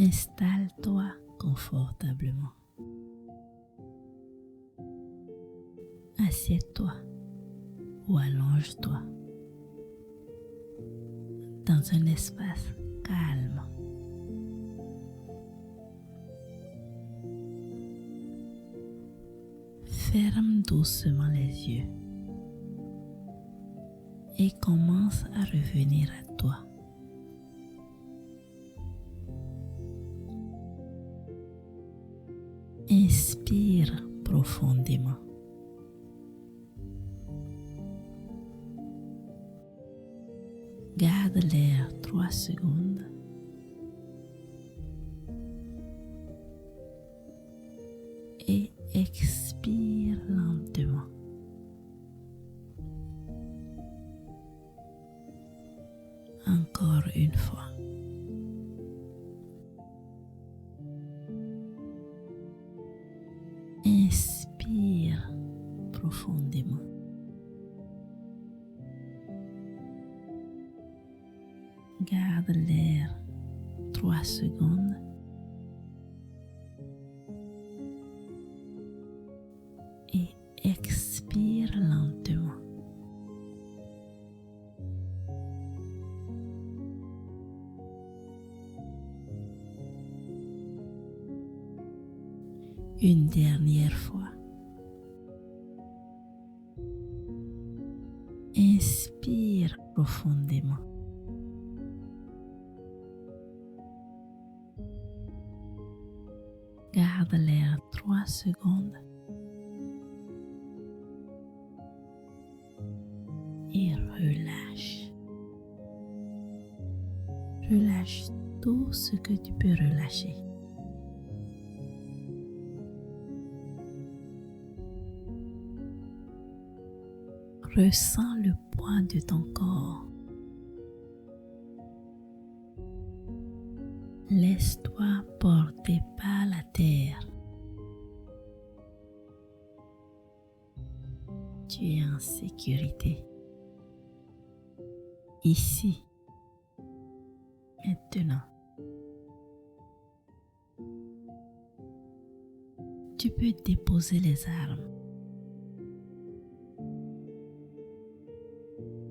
Installe-toi confortablement. Assieds-toi ou allonge-toi dans un espace calme. Ferme doucement les yeux et commence à revenir à toi. Inspire profondément. Garde l'air 3 secondes. Et expire lentement. Encore une fois. Inspire profondément. Garde l'air 3 secondes. Et expire lentement. Une dernière fois. Inspire profondément. Garde l'air 3 secondes. Et relâche. Relâche tout ce que tu peux relâcher. Ressens le poids de ton corps. Laisse-toi porter par la terre. Tu es en sécurité. Ici, maintenant. Tu peux déposer les armes.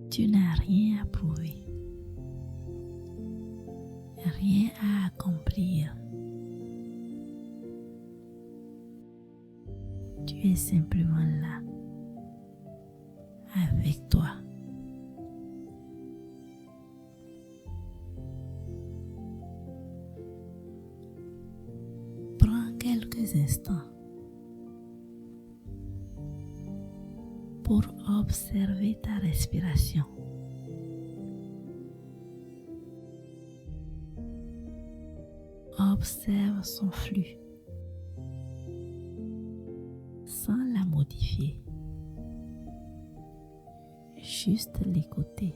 Tu n'as rien à prouver, rien à accomplir. Tu es simplement là, avec toi. Prends quelques instants pour observer ta respiration. Observe son flux sans la modifier, juste l'écouter.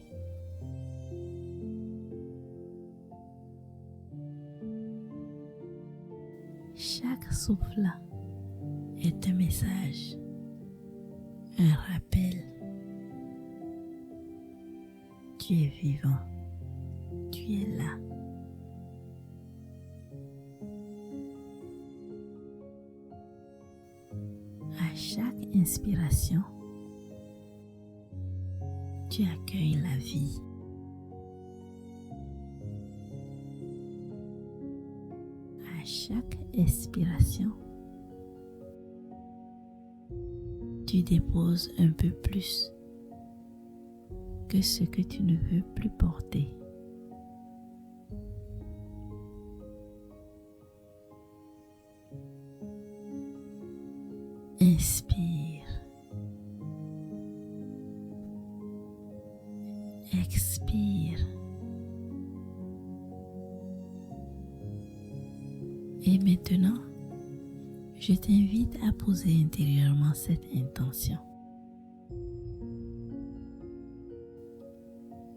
Chaque souffle est un message, un rappel. Tu es vivant, tu es là. À chaque inspiration, tu accueilles la vie. À chaque expiration, tu déposes un peu plus que ce que tu ne veux plus porter. Inspire. Expire. Et maintenant, je t'invite à poser intérieurement cette intention.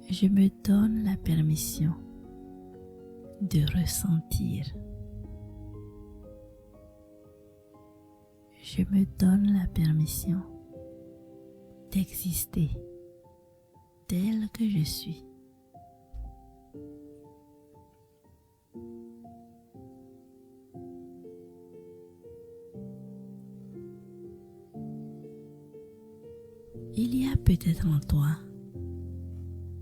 Je me donne la permission de ressentir. Je me donne la permission d'exister tel que je suis. peut-être en toi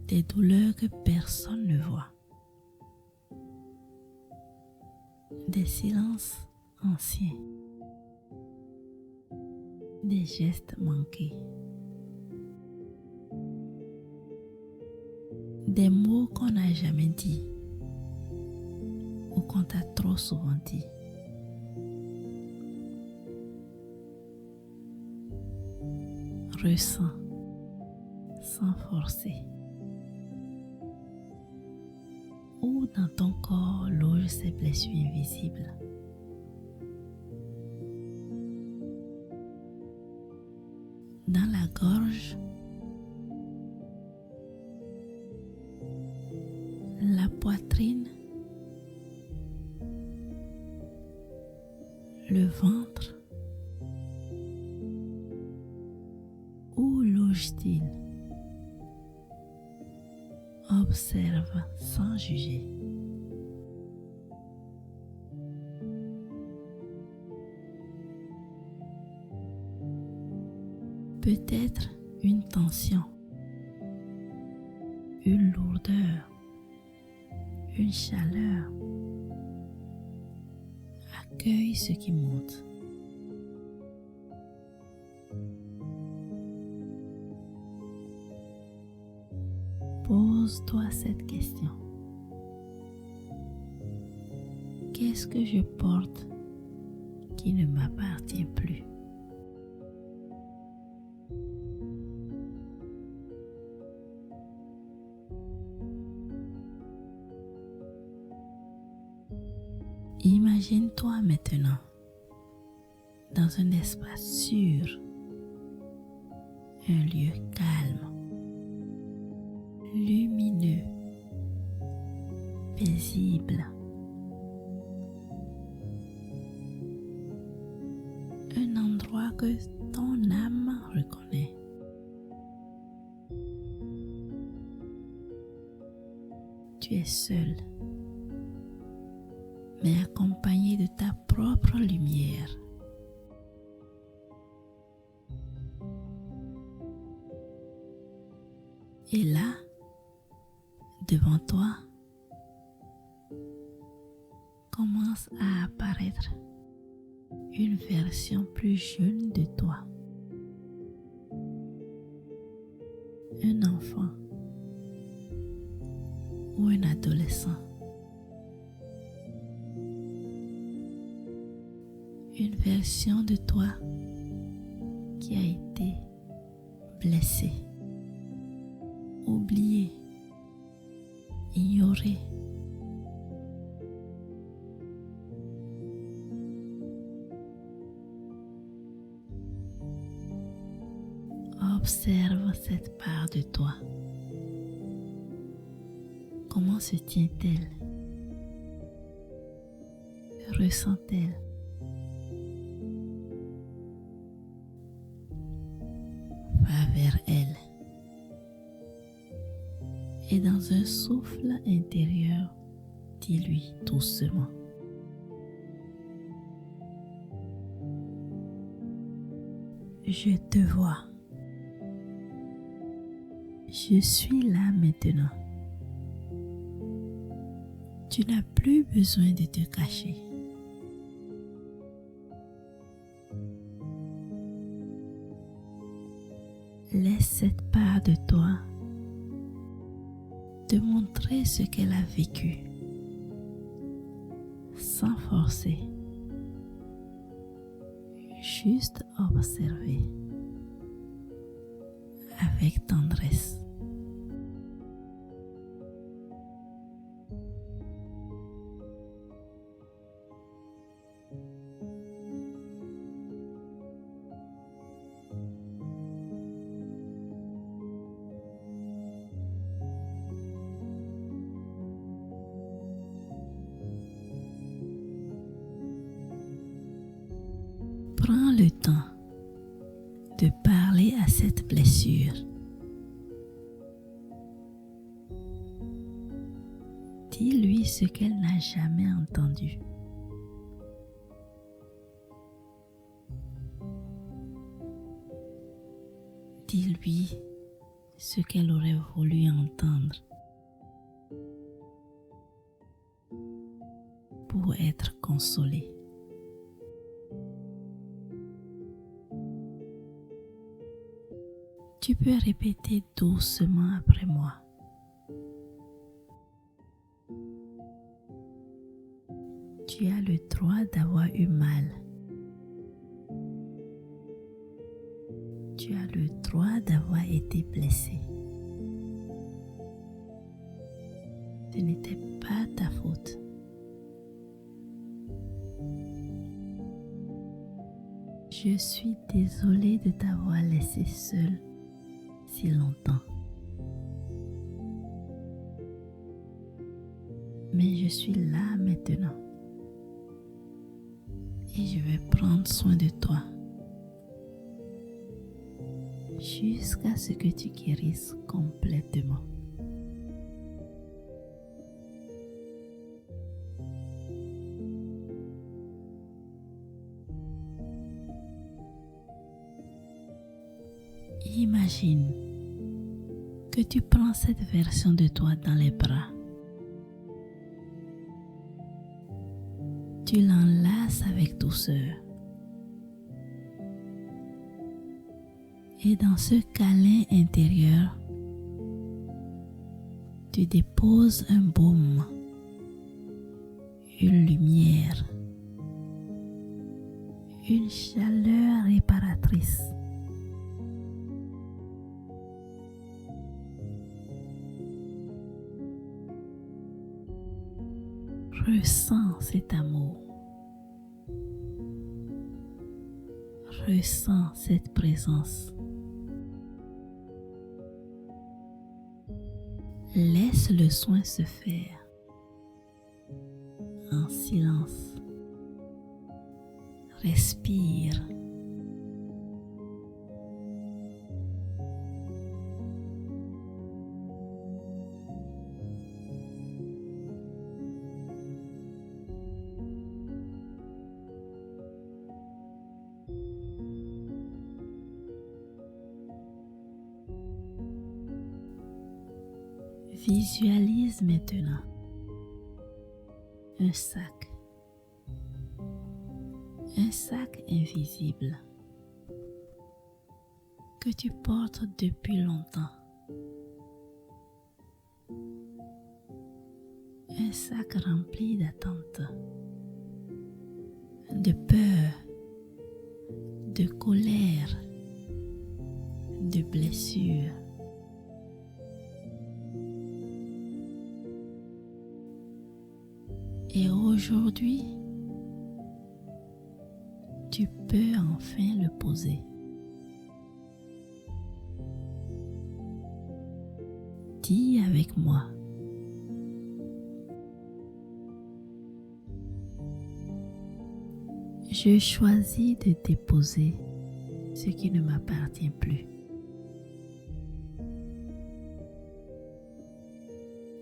des douleurs que personne ne voit, des silences anciens, des gestes manqués, des mots qu'on n'a jamais dit ou qu'on t'a trop souvent dit. Ressens sans forcer. Où dans ton corps logent ces blessures invisibles. Dans la gorge, la poitrine, le ventre. Où loge-t-il? Observe sans juger. Peut-être une tension, une lourdeur, une chaleur. Accueille ce qui monte. Pose-toi cette question. Qu'est-ce que je porte qui ne m'appartient plus? Imagine-toi maintenant dans un espace sûr, un lieu calme, lumineux, paisible. Un endroit que ton âme reconnaît. Tu es seul, mais accompagné de ta propre lumière. Et là, devant toi, commence à apparaître une version plus jeune de toi. Un enfant ou un adolescent. Une version de toi qui a été blessée, oubliée, ignorée. Observe cette part de toi. Comment se tient-elle? Que ressent-elle? Va vers elle. Et dans un souffle intérieur, dis-lui doucement. Je te vois. Je suis là maintenant. Tu n'as plus besoin de te cacher. Laisse cette part de toi te montrer ce qu'elle a vécu, sans forcer, juste observer, avec tendresse. Prends le temps de parler à cette blessure. Dis-lui ce qu'elle n'a jamais entendu. Dis-lui ce qu'elle aurait voulu entendre pour être consolée. Tu peux répéter doucement après moi. Tu as le droit d'avoir eu mal. Tu as le droit d'avoir été blessé. Ce n'était pas ta faute. Je suis désolée de t'avoir laissé seule si longtemps. Mais je suis là maintenant. Et je vais prendre soin de toi. Jusqu'à ce que tu guérisses complètement. Imagine que tu prends cette version de toi dans les bras. Tu l'enlaces avec douceur. Et dans ce câlin intérieur, tu déposes un baume, une lumière, une chaleur réparatrice. Ressens cet amour. Ressens cette présence. Laisse le soin se faire en silence. Respire. Visualise maintenant un sac invisible que tu portes depuis longtemps. Un sac rempli d'attentes, de peur, de colère, de blessures. Et aujourd'hui, tu peux enfin le poser. Dis avec moi. Je choisis de déposer ce qui ne m'appartient plus.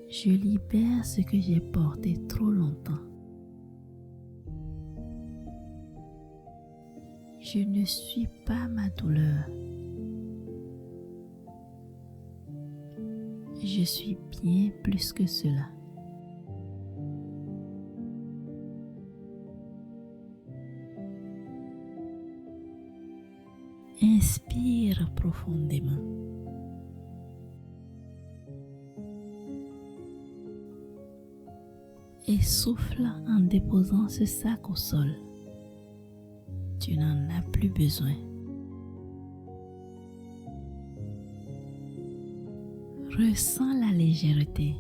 Je libère ce que j'ai porté trop longtemps. Je ne suis pas ma douleur. Je suis bien plus que cela. Inspire profondément. Et souffle en déposant ce sac au sol. Tu n'en as plus besoin. Ressens la légèreté.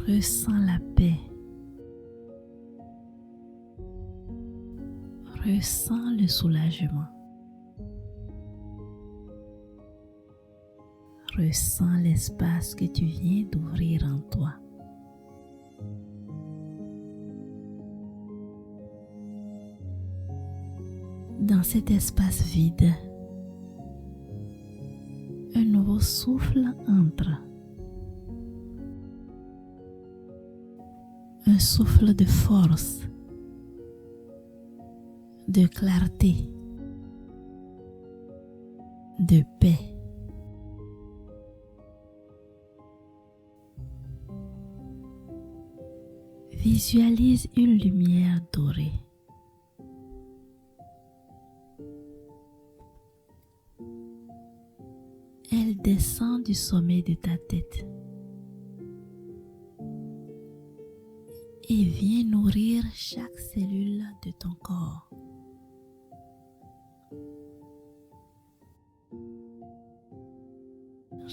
Ressens la paix. Ressens le soulagement. Ressens l'espace que tu viens d'ouvrir en toi. Dans cet espace vide, un nouveau souffle entre. Un souffle de force, de clarté, de paix. Visualise une lumière dorée. Elle descend du sommet de ta tête et vient nourrir chaque cellule de ton corps.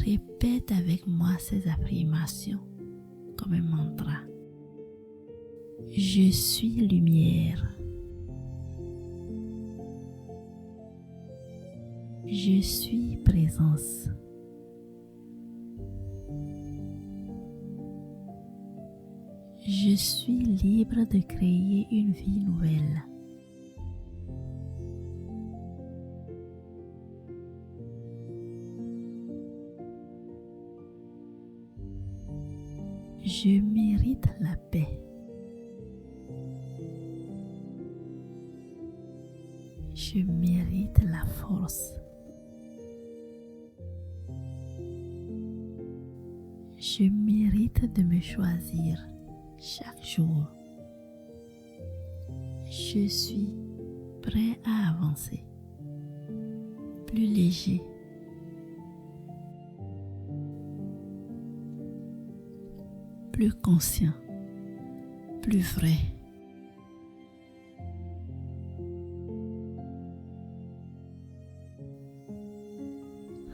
Répète avec moi ces affirmations comme un mantra. Je suis lumière. Je suis présence. Je suis libre de créer une vie nouvelle. Je mérite la paix. Je mérite la force. Je mérite de me choisir chaque jour. Je suis prêt à avancer, plus léger, plus conscient, plus vrai.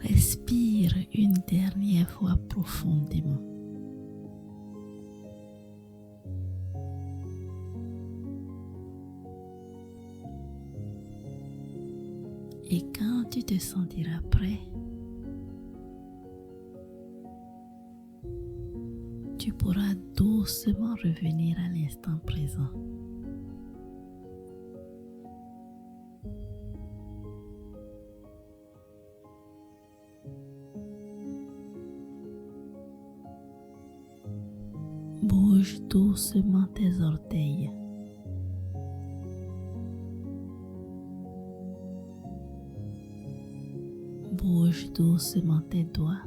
Respire une dernière fois profondément. Et quand tu te sentiras prêt, tu pourras doucement revenir à l'instant présent. Bouge doucement tes orteils. Bouge doucement tes doigts.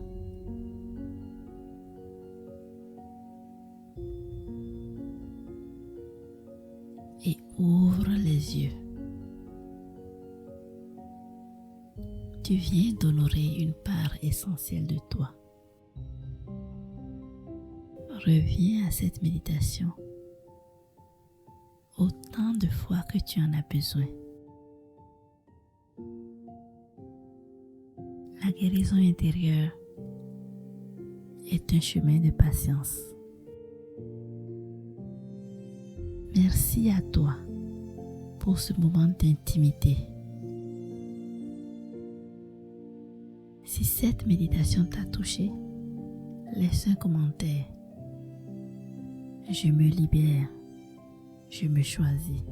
Et ouvre les yeux. Tu viens d'honorer une part essentielle de toi. Reviens à cette méditation autant de fois que tu en as besoin. La guérison intérieure est un chemin de patience. Merci à toi pour ce moment d'intimité. Si cette méditation t'a touché, laisse un commentaire. Je me libère, je me choisis.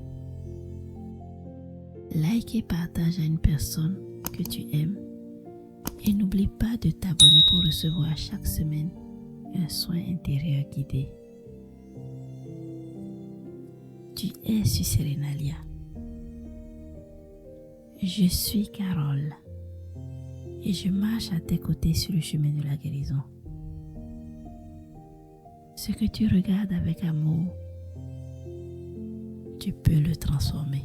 Like et partage à une personne que tu aimes. Et n'oublie pas de t'abonner pour recevoir chaque semaine un soin intérieur guidé. Tu es sur Serenalia. Je suis Carole et je marche à tes côtés sur le chemin de la guérison. Ce que tu regardes avec amour, tu peux le transformer.